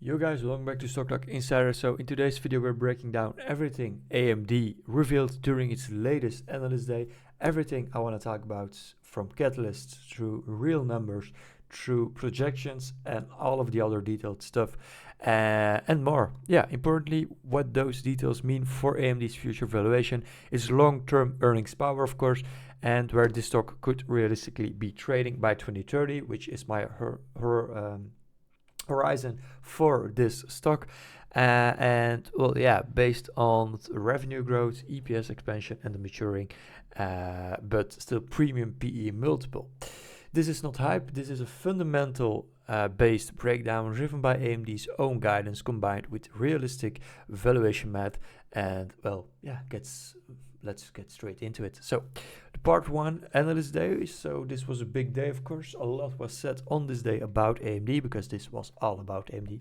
Yo guys, welcome back to Stock Talk Insider. So in today's video we're breaking down everything AMD revealed during its latest Analyst Day. Everything I want to talk about, from catalysts through real numbers, through projections and all of the other detailed stuff and more. Yeah, importantly, what those details mean for AMD's future valuation, its long-term earnings power of course, and where this stock could realistically be trading by 2030, which is my horizon for this stock. And well, yeah, based on revenue growth, EPS expansion and the maturing but still premium PE multiple. This is not hype, this is a fundamental based breakdown driven by AMD's own guidance combined with realistic valuation math. And well, yeah, let's get straight into it. So the part one, Analyst Day. So this was a big day, of course. A lot was said on this day about AMD because this was all about AMD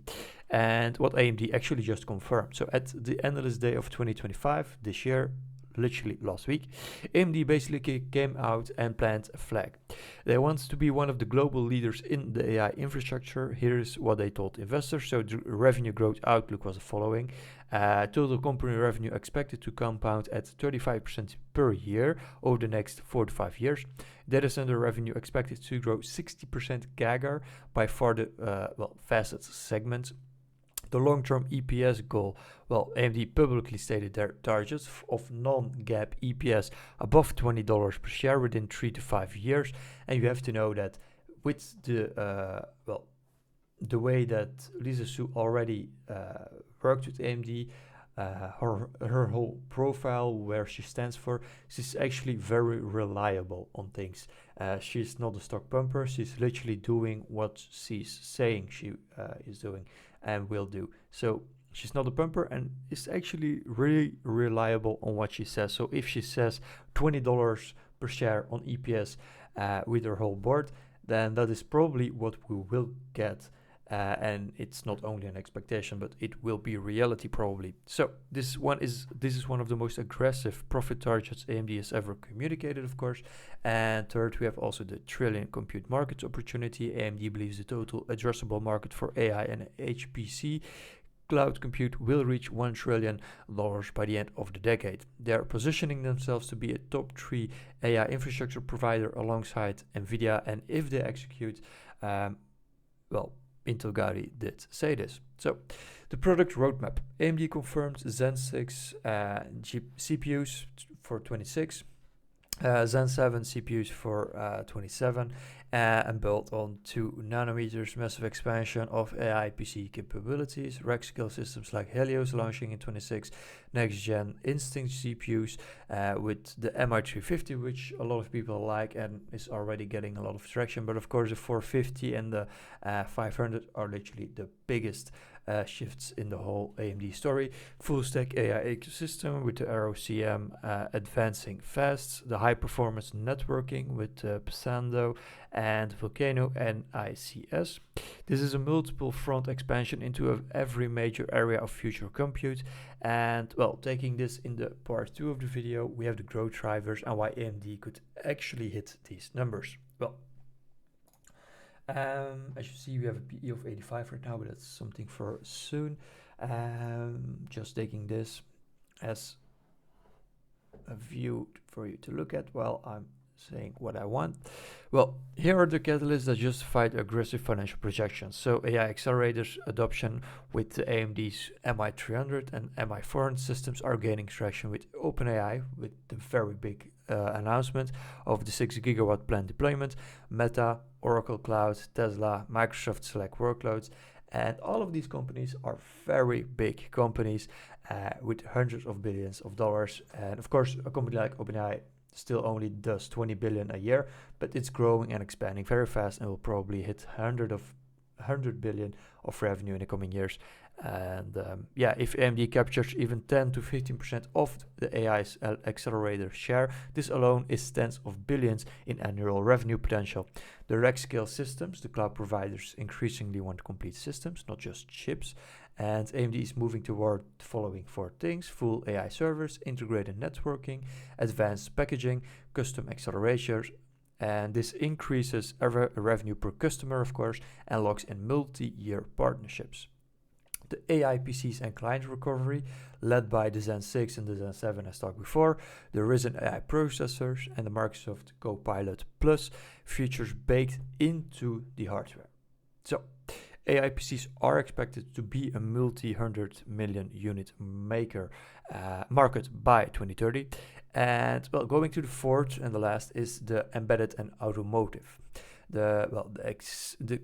and what AMD actually just confirmed. So at the Analyst Day of 2025 this year, literally last week, AMD basically came out and planted a flag. They want to be one of the global leaders in the AI infrastructure. Here's what they told investors. So the revenue growth outlook was the following. Total company revenue expected to compound at 35% per year over the next 4 to 5 years. Data center revenue expected to grow 60% CAGR, by far the fastest segment. The long-term EPS goal, well, AMD publicly stated their targets of non-GAAP EPS above $20 per share within 3 to 5 years. And you have to know that with the way that Lisa Su already worked with AMD, her whole profile, where she stands for, she's actually very reliable on things. She's not a stock pumper. She's literally doing what she's saying she is doing and will do. So she's not a pumper and is actually really reliable on what she says. So if she says $20 per share on EPS with her whole board, then that is probably what we will get. And it's not only an expectation, but it will be reality probably. So this is one of the most aggressive profit targets AMD has ever communicated, of course. And third, we have also the trillion compute market opportunity. AMD believes the total addressable market for AI and HPC cloud compute will reach $1 trillion by the end of the decade. They are positioning themselves to be a top 3 AI infrastructure provider alongside NVIDIA. And if they execute, Intel Gaudi did say this. So the product roadmap. AMD confirmed Zen 6 CPUs for 26, Zen 7 CPUs for 27, and built on 2 nanometers, massive expansion of AI PC capabilities, rack scale systems like Helios launching in 26, next gen Instinct CPUs with the MI350, which a lot of people like and is already getting a lot of traction. But of course the 450 and the 500 are literally the biggest shifts in the whole AMD story. Full stack AI ecosystem with the ROCm advancing fast, the high performance networking with Passando and Volcano and ICS. This is a multiple front expansion into every major area of future compute. And well, taking this in the part 2 of the video, we have the growth drivers and why AMD could actually hit these numbers. Well, as you see, we have a PE of 85 right now, but that's something for soon. Just taking this as a view for you to look at while I'm saying what I want. Well, here are the catalysts that justified aggressive financial projections. So AI accelerators adoption with the AMD's MI300 and MI400 systems are gaining traction with OpenAI, with the very big announcement of the 6 gigawatt planned deployment, Meta, Oracle Cloud, Tesla, Microsoft select workloads. And all of these companies are very big companies with hundreds of billions of dollars. And of course, a company like OpenAI still only does 20 billion a year, but it's growing and expanding very fast and will probably hit 100 billion of revenue in the coming years. And if AMD captures even 10 to 15% of the AI's accelerator share, this alone is tens of billions in annual revenue potential. The rack scale systems, the cloud providers increasingly want complete systems, not just chips. And AMD is moving toward the following 4 things: full AI servers, integrated networking, advanced packaging, custom accelerators. And this increases revenue per customer, of course, and locks in multi-year partnerships. the AI PCs and client recovery, led by the Zen 6 and the Zen 7 as talked before, the Ryzen AI processors, and the Microsoft Copilot Plus features baked into the hardware. So, AI PCs are expected to be a multi-hundred million unit market by 2030. And well, going to the fourth and the last is the embedded and automotive. The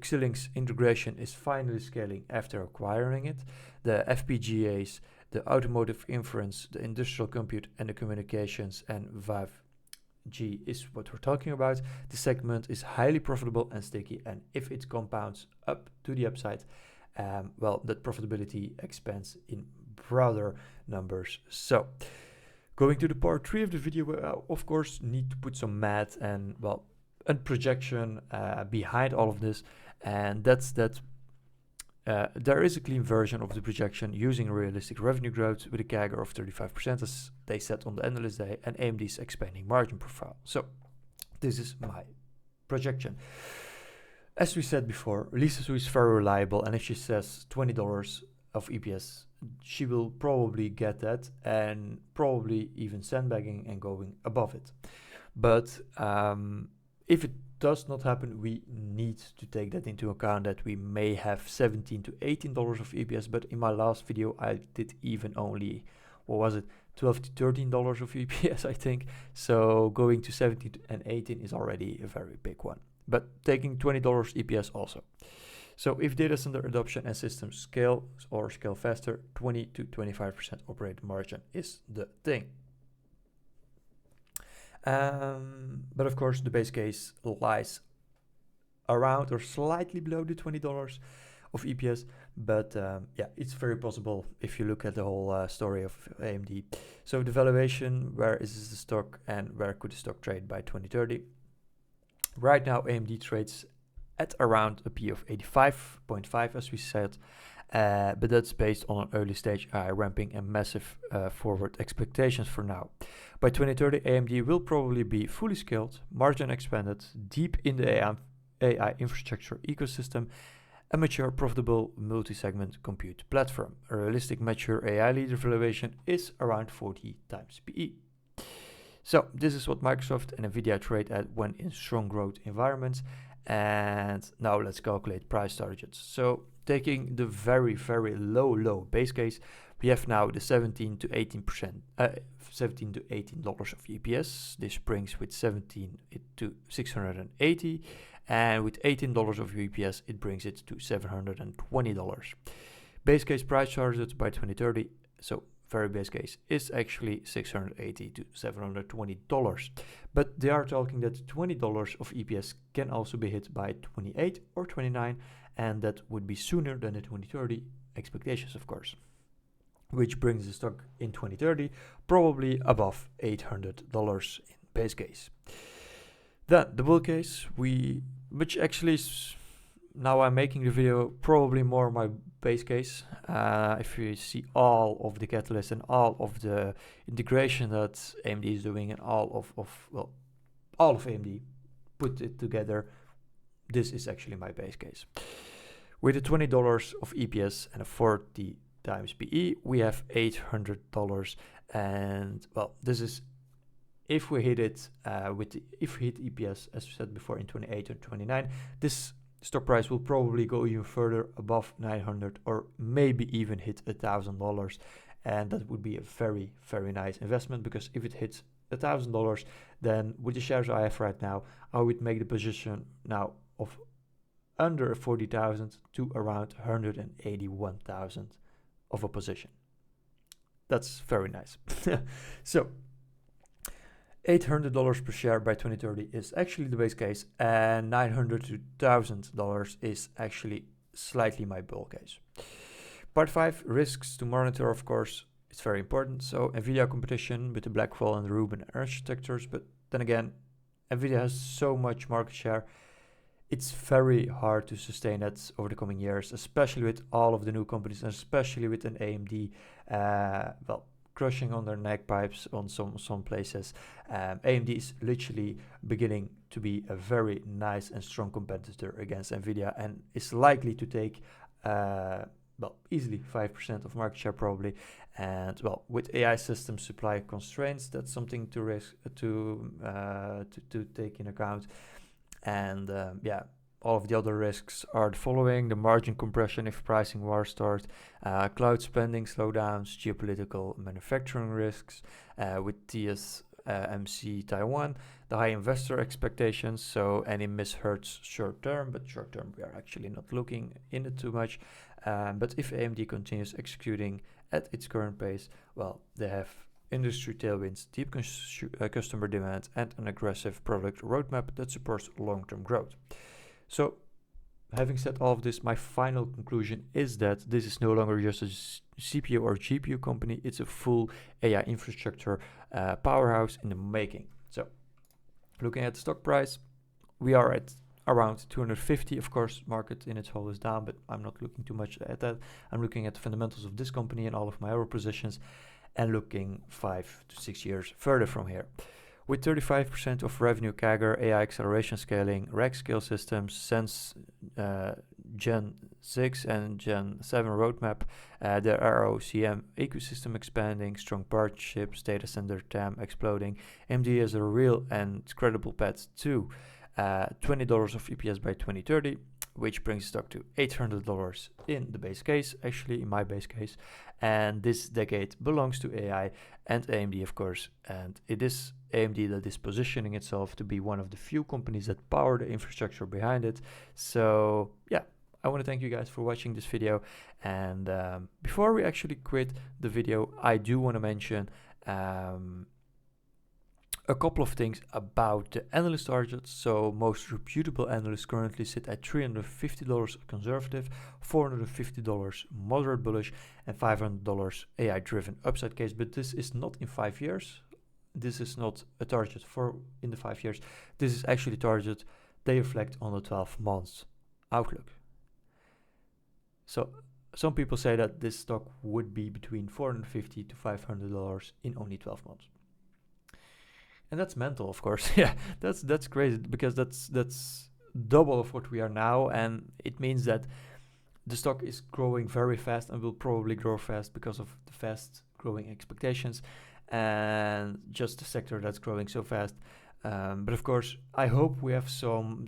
Xilinx integration is finally scaling after acquiring it. The FPGAs, the automotive inference, the industrial compute, and the communications and 5G is what we're talking about. The segment is highly profitable and sticky, and if it compounds up to the upside, that profitability expands in broader numbers. So, going to the part 3 of the video, we of course need to put some math and a projection behind all of this, and that's that there is a clean version of the projection using realistic revenue growth with a CAGR of 35%, as they said on the Analyst Day, and AMD's expanding margin profile. So this is my projection. As we said before, Lisa Su is very reliable, and if she says $20 of EPS, she will probably get that, and probably even sandbagging and going above it. But if it does not happen, we need to take that into account, that we may have $17 to $18 of EPS. But in my last video, I did even only, what was it, $12 to $13 of EPS, I think. So going to 17 and 18 is already a very big one. But taking $20 EPS also. So if data center adoption and systems scale or scale faster, 20 to 25% operating margin is the thing. But of course, the base case lies around or slightly below the $20 of EPS. But yeah, it's very possible if you look at the whole story of AMD. So the valuation, where is the stock and where could the stock trade by 2030? Right now, AMD trades at around a P of 85.5, as we said, but that's based on an early stage AI ramping and massive forward expectations for now. By 2030, AMD will probably be fully scaled, margin expanded, deep in the AI infrastructure ecosystem, a mature, profitable, multi-segment compute platform. A realistic mature AI leader valuation is around 40 times PE. So this is what Microsoft and Nvidia trade at when in strong growth environments. And now let's calculate price targets. So taking the very, very low base case, we have now the 17 to 18%, $17 to $18 of EPS. This brings with 17 it to 680, and with $18 of EPS, it brings it to $720. Base case price target by 2030. So very base case is actually $680 to $720. But they are talking that $20 of EPS can also be hit by 28 or 29, and that would be sooner than the 2030 expectations, of course. Which brings the stock in 2030 probably above $800 in base case. Then the bull case, which actually is, now I'm making the video probably more my base case. If you see all of the catalysts and all of the integration that AMD is doing and all of AMD put it together, this is actually my base case. With the $20 of EPS and a 40 times PE, we have $800, and well, this is if we hit it if we hit EPS as we said before in 28 or 29. This stock price will probably go even further above 900 or maybe even hit $1,000, and that would be a very, very nice investment, because if it hits $1,000, then with the shares I have right now, I would make the position now of under 40,000 to around 181,000 of a position. That's very nice. So $800 per share by 2030 is actually the base case, and $900 to $1,000 is actually slightly my bull case. Part 5, risks to monitor, of course, it's very important. So Nvidia competition with the Blackwell and the Rubin architectures, but then again, Nvidia has so much market share, it's very hard to sustain that over the coming years, especially with all of the new companies, and especially with an AMD, crushing on their neck pipes on some places. AMD is literally beginning to be a very nice and strong competitor against Nvidia, and is likely to take easily 5% of market share probably. And well, with AI system supply constraints, that's something to risk to take in account. And yeah, all of the other risks are the following: the margin compression if pricing wars start, cloud spending slowdowns, geopolitical manufacturing risks with TSMC Taiwan, the high investor expectations, so any miss hurts short term, but short term we are actually not looking in it too much. But if AMD continues executing at its current pace, well, they have industry tailwinds, deep customer demand, and an aggressive product roadmap that supports long-term growth. So, having said all of this, my final conclusion is that this is no longer just a CPU or GPU company, it's a full AI infrastructure powerhouse in the making. So, looking at the stock price, we are at around 250. Of course, market in its whole is down, but I'm not looking too much at that. I'm looking at the fundamentals of this company and all of my other positions, and looking 5 to 6 years further from here. With 35% of revenue CAGR, AI acceleration scaling, rack scale systems, since Gen 6 and Gen 7 roadmap, the ROCM ecosystem expanding, strong partnerships, data center TAM exploding, AMD has a real and credible path to $20 of EPS by 2030, which brings stock to $800 in the base case, actually in my base case. And this decade belongs to AI and AMD, of course. And it is AMD that is positioning itself to be one of the few companies that power the infrastructure behind it. So yeah, I want to thank you guys for watching this video. And before we actually quit the video, I do want to mention a couple of things about the analyst targets. So most reputable analysts currently sit at $350 conservative, $450 moderate bullish, and $500 AI driven upside case. But this is not in 5 years. This is not a target for in the 5 years. This is actually a target they reflect on the 12 months outlook. So some people say that this stock would be between $450 to $500 in only 12 months. And that's mental, of course. Yeah, that's crazy, because that's double of what we are now, and it means that the stock is growing very fast and will probably grow fast because of the fast growing expectations and just the sector that's growing so fast. But of course, I hope we have some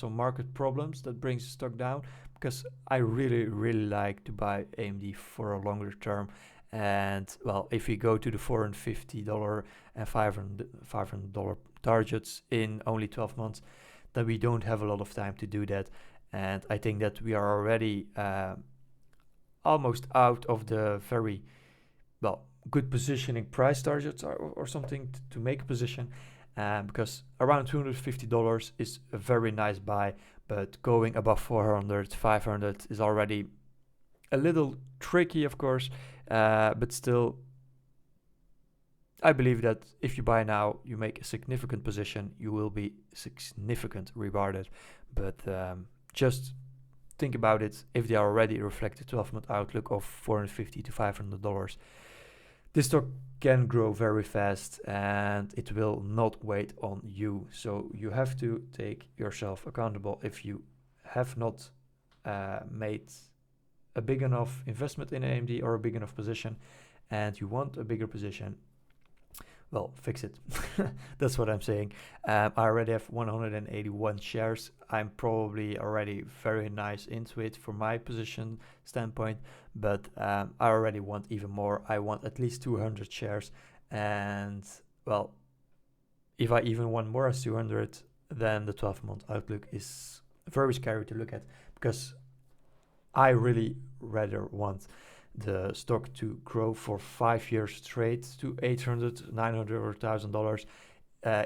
market problems that brings the stock down, because I really like to buy AMD for a longer term. And well, if we go to the $450 and $500 targets in only 12 months, then we don't have a lot of time to do that. And I think that we are already almost out of the very good positioning price targets or something to make a position, because around $250 is a very nice buy, but going above 400, 500 is already a little tricky, of course. But still, I believe that if you buy now, you make a significant position, you will be significant rewarded. But just think about it. If they already reflect a 12-month outlook of $450 to $500, this stock can grow very fast, and it will not wait on you. So you have to take yourself accountable. If you have not made a big enough investment in AMD or a big enough position, and you want a bigger position, well, fix it. That's what I'm saying. I already have 181 shares. I'm probably already very nice into it from my position standpoint, but I already want even more. I want at least 200 shares. And well, if I even want more as 200, then the 12-month outlook is very scary to look at, because I really rather want the stock to grow for 5 years straight to $800, $900, or $1,000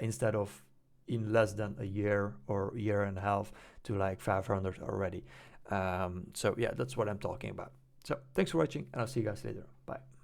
instead of in less than a year or a year and a half to like 500 already. So yeah, that's what I'm talking about. So thanks for watching, and I'll see you guys later. Bye.